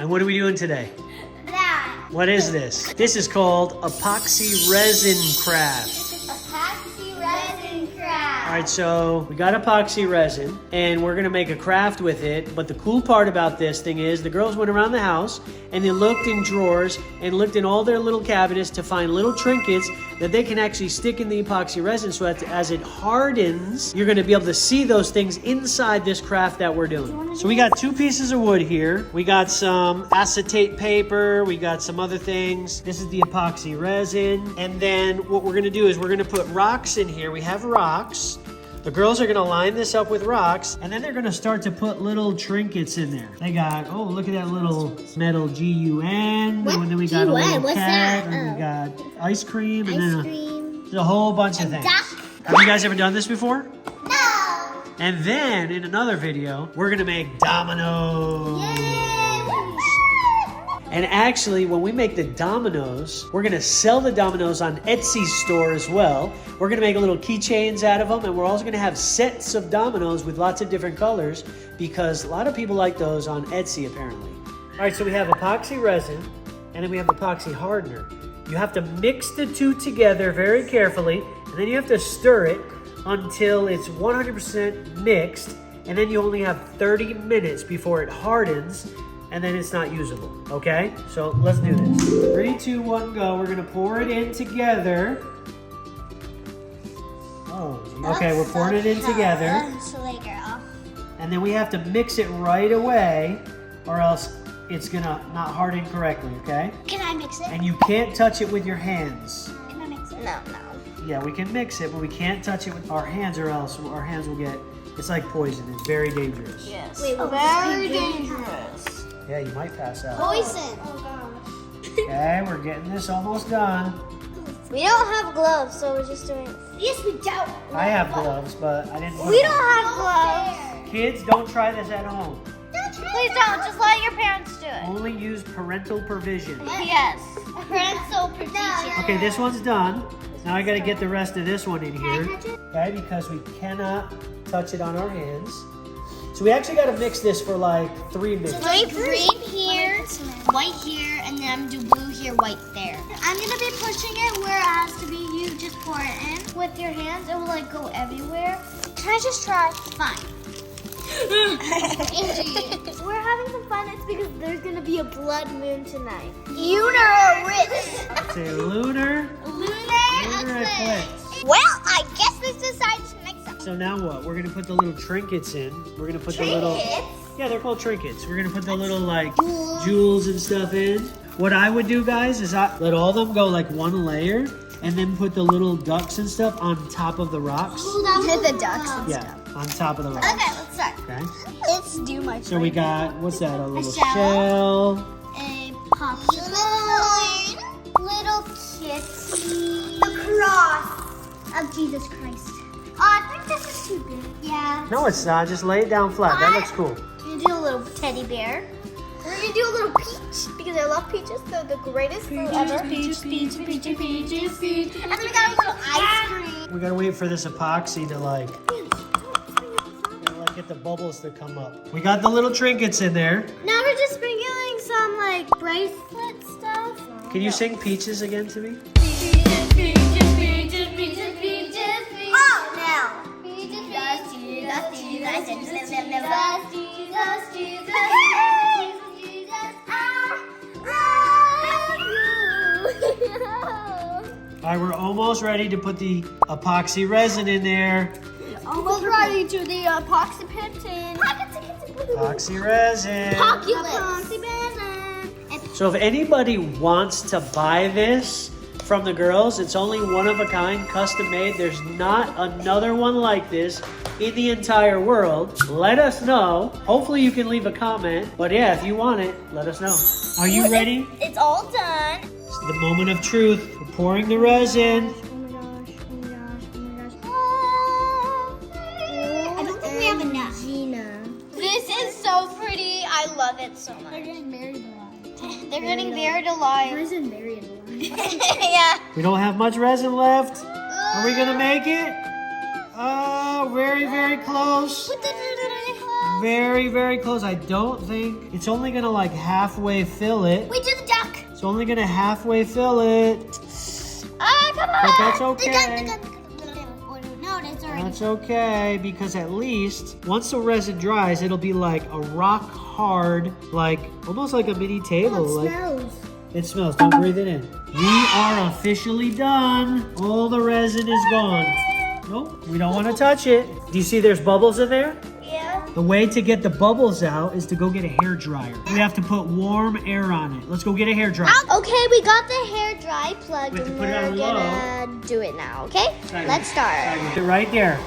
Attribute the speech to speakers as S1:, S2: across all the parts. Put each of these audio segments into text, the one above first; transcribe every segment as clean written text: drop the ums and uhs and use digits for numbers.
S1: And what are we doing today?
S2: That.
S1: What is this? This is called Epoxy Resin Craft.
S2: Epoxy Resin Craft.
S1: All right, so we got epoxy resin and we're gonna make a craft with it. But the cool part about this thing is the girls went around the house and they looked in drawers and looked in all their little cabinets to find little trinkets that they can actually stick in the epoxy resin so that as it hardens, you're gonna be able to see those things inside this craft that we're doing. So we got 2 pieces of wood here. We got some acetate paper. We got some other things. This is the epoxy resin. And then what we're gonna do is we're gonna put rocks in here. We have rocks. The girls are gonna line this up with rocks, and then they're gonna start to put little trinkets in there. They got, oh, look at that little metal GUN.
S2: What?
S1: And then we got a little
S2: What's
S1: cat,
S2: that?
S1: and we got ice cream, and
S2: Ice
S1: then
S2: cream.
S1: there's a whole bunch of things.
S2: duck.
S1: Have you guys ever done this before?
S2: No.
S1: And then in another video, we're gonna make dominoes.
S2: Yay.
S1: And actually, when we make the dominoes, we're gonna sell the dominoes on Etsy's store as well. We're gonna make little keychains out of them, and we're also gonna have sets of dominoes with lots of different colors because a lot of people like those on Etsy apparently. All right, so we have epoxy resin, and then we have epoxy hardener. You have to mix the two together very carefully, and then you have to stir it until it's 100% mixed, and then you only have 30 minutes before it hardens, and then it's not usable, okay? So let's do this. 3, 2, 1, go. We're gonna pour it in together. Oh, okay, we're pouring it in together.
S2: Silly girl.
S1: And then we have to mix it right away, or else it's gonna not harden correctly, okay?
S2: Can I mix it?
S1: And you can't touch it with your hands.
S2: Can I mix it? No.
S1: Yeah, we can mix it, but we can't touch it with our hands, or else our hands will get, it's like poison. It's very dangerous.
S3: Yes.
S2: Wait,
S3: Very dangerous.
S1: Yeah, you might pass out.
S2: Poison. Oh gosh.
S1: Okay, we're getting this almost done.
S3: We don't have gloves, so we're just doing.
S2: Yes, we don't.
S1: I have gloves, but I didn't put
S3: We
S1: them
S3: don't
S1: on.
S3: have gloves.
S1: Kids, don't try this at home.
S3: Please don't. Just let your parents do it.
S1: Only use parental provision.
S3: Yes.
S2: Parental protection.
S1: Okay, this one's done. Now I gotta get the rest of this one in here. Okay, because we cannot touch it on our hands. So we actually gotta mix this for like 3 minutes.
S2: Like green here, white here, and then I'm gonna do blue here, white there. I'm gonna be pushing it where it has to be. You just pour it in with your hands. It will like go everywhere.
S3: Can I just try?
S2: Fine.
S3: We're having some fun. It's because there's gonna be a blood moon tonight.
S2: Uterus.
S1: Say lunar
S2: Lunar
S1: eclipse.
S2: Well, I guess we decided to mix them.
S1: So now what? We're gonna put the little trinkets in. We're gonna put the little, yeah, they're called trinkets. We're gonna put the little like jewels and stuff in. What I would do, guys, is I let all of them go like one layer, and then put the little ducks and stuff on top of the rocks.
S2: The ducks and
S1: Yeah, on top of the rocks.
S2: Okay, let's start.
S1: Okay.
S2: Let's do my
S1: So we got, what's that? A little
S2: shell.
S1: shell.
S2: A popsicle. Little kitty. The cross of Jesus Christ. Oh, I think this is too big. Yeah.
S1: No, it's not. Just lay it down flat. That looks cool.
S2: We're gonna do a little teddy bear. We're gonna do a little peach because I love peaches. They're the greatest fruit ever. Peaches. And then we got a little ice cream.
S1: We gotta wait for this epoxy to like get the bubbles to come up. We got the little trinkets in there.
S2: Now we're just sprinkling some like bracelet stuff.
S1: Can you sing Peaches again to me?
S2: Oh, now.
S1: All right, we're almost ready to put the epoxy resin in there.
S2: Almost ready to the epoxy painting.
S1: Epoxy resin.
S2: Epoxy resin.
S1: So if anybody wants to buy this from the girls, it's only one of a kind, custom made. There's not another one like this in the entire world. Let us know. Hopefully you can leave a comment. But yeah, if you want it, let us know. Are you ready?
S2: It's all done.
S1: It's the moment of truth. We're pouring the resin.
S2: I don't think we have enough. This is so pretty. I love it so much. They're getting married alive. They're getting married alive.
S3: Resin married alive.
S2: Yeah.
S1: We don't have much resin left. Are we gonna make it? Oh, very, very close. Very, very close. I don't think it's only gonna like halfway fill it.
S2: We do the duck.
S1: It's only gonna halfway fill it.
S2: Come on.
S1: But that's
S2: The
S1: okay.
S2: duck. No, that's already.
S1: That's okay, because at least once the resin dries, it'll be like a rock hard, like almost like a mini table.
S2: It smells.
S1: It smells. Don't breathe it in. We are officially done. All the resin is gone. Nope, we don't want to touch it. Do you see there's bubbles in there?
S2: Yeah.
S1: The way to get the bubbles out is to go get a hair dryer. We have to put warm air on it. Let's go get a hair dryer.
S3: Okay, we got the hair dry plug
S1: We have to
S3: and
S1: put it on
S3: we're
S1: low.
S3: gonna do it now, okay?
S1: Second.
S3: Let's start.
S1: Put it right there.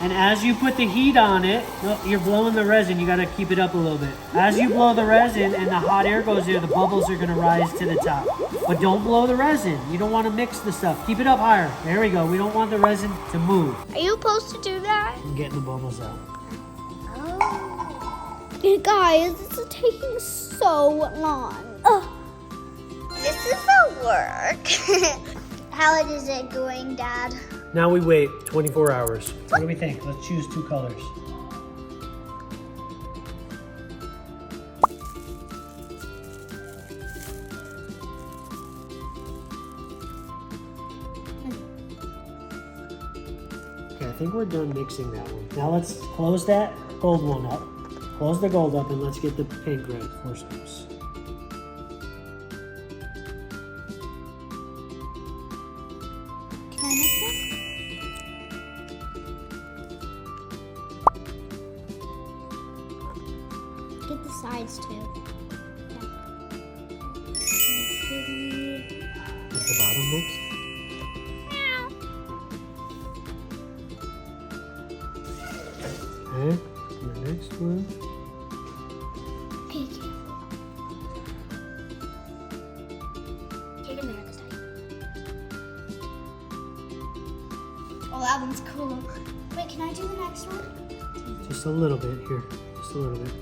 S1: And as you put the heat on it, no, you're blowing the resin. You got to keep it up a little bit. As you blow the resin and the hot air goes there, the bubbles are going to rise to the top. But don't blow the resin. You don't want to mix the stuff. Keep it up higher. There we go. We don't want the resin to move.
S3: Are you supposed to do that?
S1: I'm getting the bubbles out.
S3: You guys, this is taking so long. Ugh.
S2: This is the work. How is it going, Dad?
S1: Now we wait 24 hours. What do we think? Let's choose 2 colors. Okay, I think we're done mixing that one. Now let's close that gold one up. Close the gold up and let's get the pink red 4 steps.
S2: Can I mix it? Get the sides too.
S1: Is the bottom mixed? Okay, the next one.
S2: Okay, take it there this time. Oh, that one's cool. Wait, can I do the next one?
S1: Just a little bit here. Just a little bit.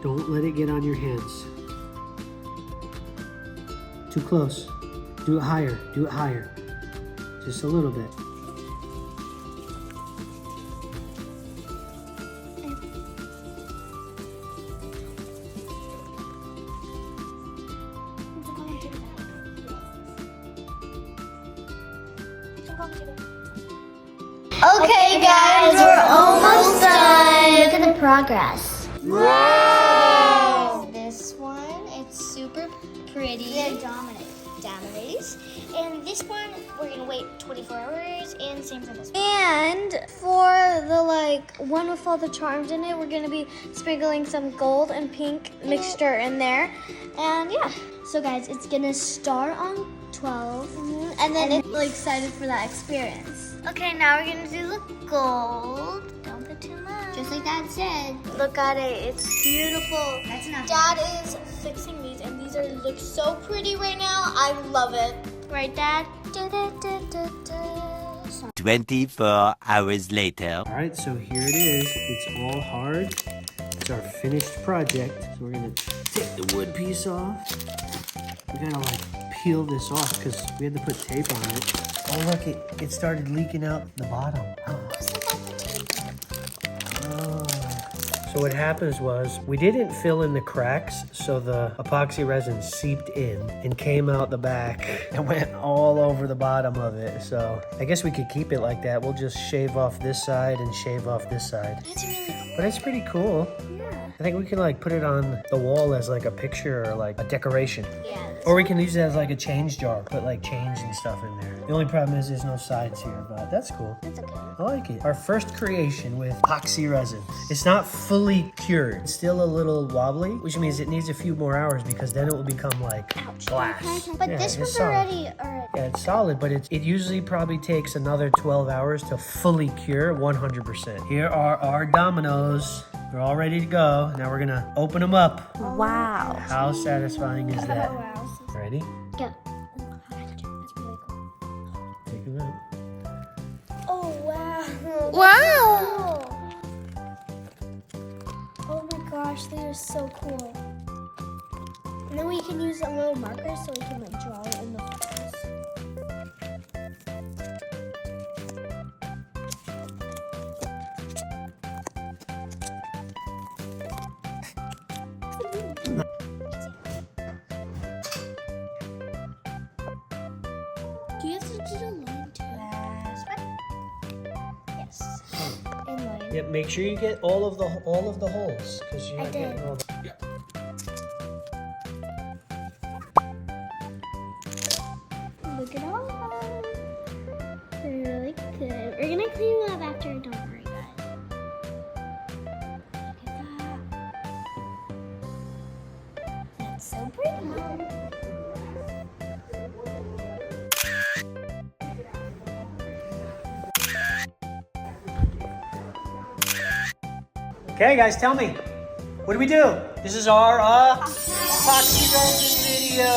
S1: Don't let it get on your hands. Too close. Do it higher. Do it higher. Just a little bit.
S2: Okay, guys, we're almost done. Look at the progress. Wow! This one, it's super pretty. They're dominates. And this one, we're gonna wait 24 hours, and same for this one.
S3: And for the one with all the charms in it, we're gonna be sprinkling some gold and pink mixture in there. And yeah.
S2: So guys, it's gonna start on 12.
S3: And then it's really excited for that experience.
S2: Okay, now we're gonna do the gold. Don't put too much. Just like Dad said.
S3: Look at it, it's beautiful.
S2: That's enough.
S3: Dad is fixing these and these look so pretty right now. I love it. Right, Dad?
S4: 24 hours later.
S1: All right, so here it is. It's all hard. It's our finished project. So we're gonna take the wood piece off. We gotta peel this off because we had to put tape on it. Oh look, it started leaking out the bottom. Oh. So what happens was we didn't fill in the cracks, so the epoxy resin seeped in and came out the back and went all over the bottom of it. So I guess we could keep it like that. We'll just shave off this side and shave off this side.
S2: That's really cool.
S1: But it's pretty cool. I think we can put it on the wall as a picture or a decoration.
S2: Yeah.
S1: Or we can use it as a change jar, put change and stuff in there. The only problem is there's no sides here, but that's cool.
S2: That's okay.
S1: I like it. Our first creation with epoxy resin. It's not fully cured. It's still a little wobbly, which means it needs a few more hours because then it will become glass.
S2: But
S1: Yeah,
S2: this
S1: it's
S2: one's
S1: solid.
S2: already.
S1: Yeah, it's solid, but it usually probably takes another 12 hours to fully cure 100%. Here are our dominoes. They're all ready to go. Now we're gonna open them up.
S3: Wow.
S1: How satisfying is that? Ready?
S2: Yeah.
S1: Take them out.
S3: Oh, wow.
S2: Wow.
S3: Oh my gosh, they are so cool. And then we can use a little marker so we can draw it in the flowers.
S1: Yep, make sure you get all of the holes, because you're
S2: I
S1: not
S2: did.
S1: getting all the...
S2: Look at all of them. They're really good. We're gonna clean them up after. Don't worry, guys. Look at that. That's so pretty.
S1: Okay, guys, tell me. What do we do? This is our epoxy resin video.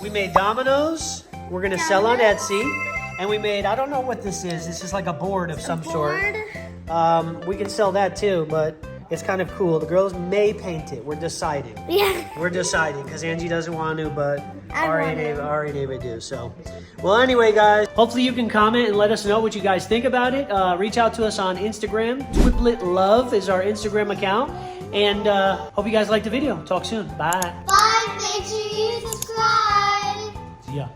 S1: We made dominoes. We're gonna sell on Etsy. And we made, I don't know what this is. This is like a board of some sort. We can sell that too, but it's kind of cool. The girls may paint it. We're deciding.
S2: Yeah.
S1: We're deciding because Angie doesn't want to, but
S2: I
S1: Ari
S2: want
S1: and Ava do. So, well, anyway, guys, hopefully you can comment and let us know what you guys think about it. Reach out to us on Instagram. Triplet Love is our Instagram account. And hope you guys liked the video. Talk soon. Bye.
S2: Bye. Make sure you subscribe.
S1: See ya.